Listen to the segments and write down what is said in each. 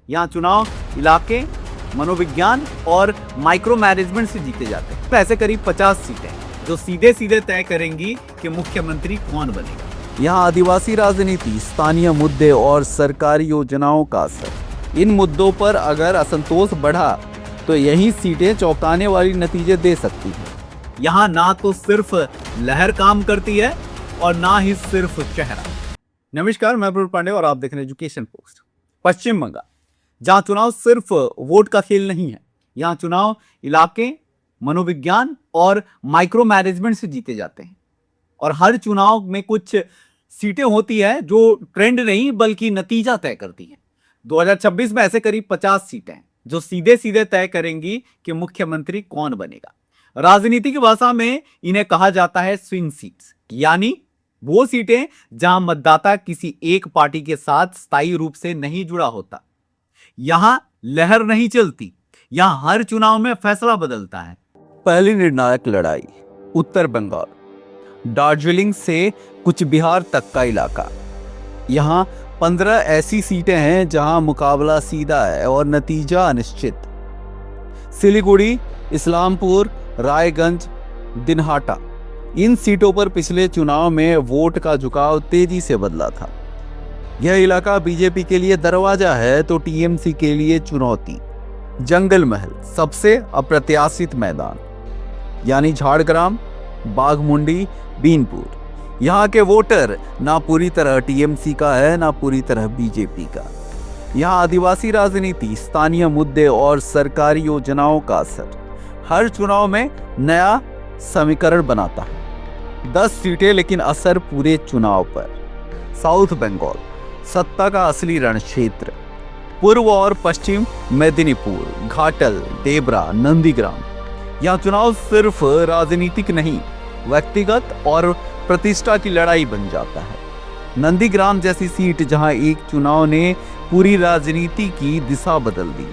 यहाँ चुनाव इलाके, मनोविज्ञान और माइक्रो मैनेजमेंट से जीते जाते हैं। ऐसे करीब 50 सीटें जो सीधे सीधे तय करेंगी कि मुख्यमंत्री कौन बनेगा। यहाँ आदिवासी राजनीति, स्थानीय मुद्दे और सरकारी योजनाओं का असर। इन मुद्दों पर अगर असंतोष बढ़ा तो यही सीटें चौंकाने वाली नतीजे दे सकती हैं। यहाँ ना तो सिर्फ लहर काम करती है और ना ही सिर्फ चेहरा। नमस्कार, मैं प्रवीण पांडे और आप देख रहे हैं एजुकेशन पोस्ट। पश्चिम बंगाल, जहाँ चुनाव सिर्फ वोट का खेल नहीं है, यहाँ चुनाव इलाके, मनोविज्ञान और माइक्रो मैनेजमेंट से जीते जाते हैं। और हर चुनाव में कुछ सीटें होती है जो ट्रेंड नहीं बल्कि नतीजा तय करती हैं। 2026 में ऐसे करीब 50 सीटें हैं जो सीधे सीधे तय करेंगी कि मुख्यमंत्री कौन बनेगा। राजनीति की भाषा में इन्हें कहा जाता है स्विंग सीट्स, यानी वो सीटें जहां मतदाता किसी एक पार्टी के साथ स्थायी रूप से नहीं जुड़ा होता। यहां लहर नहीं चलती, यहां हर चुनाव में फैसला बदलता है। पहली निर्णायक लड़ाई, उत्तर बंगाल, दार्जिलिंग से कुछ बिहार तक का इलाका। यहां 15 ऐसी सीटें हैं जहां मुकाबला सीधा है और नतीजा अनिश्चित। सिलीगुड़ी, इस्लामपुर, रायगंज, दिनहाटा, इन सीटों पर पिछले चुनाव में वोट का झुकाव तेजी से बदला था। यह इलाका बीजेपी के लिए दरवाजा है तो टीएमसी के लिए चुनौती। जंगल महल, सबसे अप्रत्याशित मैदान, यानी झाड़ग्राम, बाघमुंडी, बीनपुर। यहाँ के वोटर ना पूरी तरह टीएमसी का है ना पूरी तरह बीजेपी का। यहाँ आदिवासी राजनीति, स्थानीय मुद्दे और सरकारी योजनाओं का असर हर चुनाव में नया समीकरण बनाता है। 10 सीटें लेकिन असर पूरे चुनाव पर। साउथ बंगाल, सत्ता का असली रण क्षेत्र। पूर्व और पश्चिम मेदिनीपुर, घाटल, देबरा, नंदीग्राम। यहाँ चुनाव सिर्फ राजनीतिक नहीं, व्यक्तिगत और प्रतिष्ठा की लड़ाई बन जाता है। नंदीग्राम जैसी सीट जहां एक चुनाव ने पूरी राजनीति की दिशा बदल दी।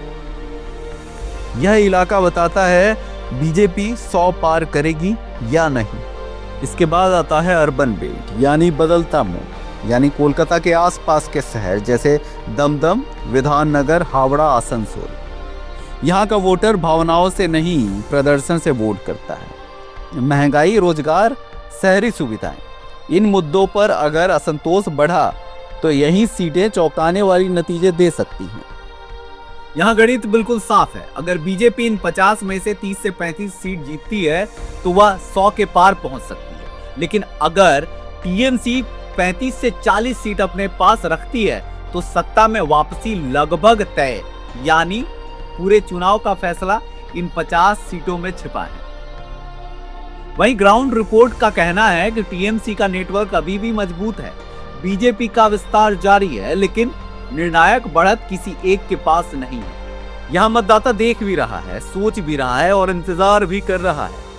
यह इलाका बताता है बीजेपी 100 पार करेगी या नहीं। इसके बाद आता है अर्बन बेल्ट, यानी बदलता मुंह, यानी कोलकाता के आसपास के शहर जैसे दमदम, विधाननगर, हावड़ा, आसनसोल। यहाँ का वोटर भावनाओं से नहीं प्रदर्शन से वोट करता है। महंगाई, रोजगार, शहरी सुविधाएं, इन मुद्दों पर अगर असंतोष बढ़ा तो यही सीटें चौंकाने वाली नतीजे दे सकती हैं। यहाँ गणित बिल्कुल साफ है। अगर बीजेपी इन 50 में से 30 से 35 सीट जीतती है तो वह 100 के पार पहुंच सकती है। लेकिन अगर टीएमसी 35 से 40 सीट अपने पास रखती है तो सत्ता में वापसी लगभग तय, यानी पूरे चुनाव का फैसला इन 50 सीटों में छिपा है। वहीं ग्राउंड रिपोर्ट का कहना है कि टीएमसी का नेटवर्क अभी भी मजबूत है, बीजेपी का विस्तार जारी है, लेकिन निर्णायक बढ़त किसी एक के पास नहीं है। यहाँ मतदाता देख भी रहा है, सोच भी रहा है और इंतजार भी कर रहा है।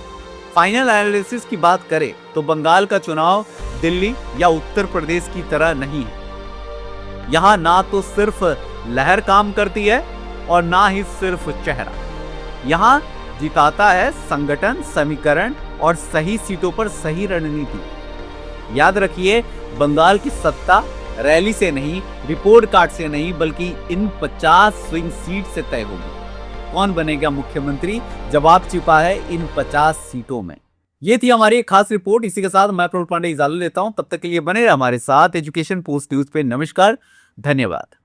फाइनल एनालिसिस की बात करें तो बंगाल का चुनाव दिल्ली या उत्तर प्रदेश की तरह नहीं है। यहाँ ना तो सिर्फ लहर काम करती है और ना ही सिर्फ चेहरा। यहाँ जिताता है संगठन, समीकरण और सही सीटों पर सही रणनीति। याद रखिए, बंगाल की सत्ता रैली से नहीं, रिपोर्ट कार्ड से नहीं, बल्कि इन 50 स्विंग सीट से तय होगी। कौन बनेगा मुख्यमंत्री, जवाब छिपा है इन 50 सीटों में। ये थी हमारी एक खास रिपोर्ट। इसी के साथ मैं प्रवीण पांडे इजाजत लेता हूं। तब तक के लिए बने रहे हमारे साथ एजुकेशन पोस्ट न्यूज पे। नमस्कार, धन्यवाद।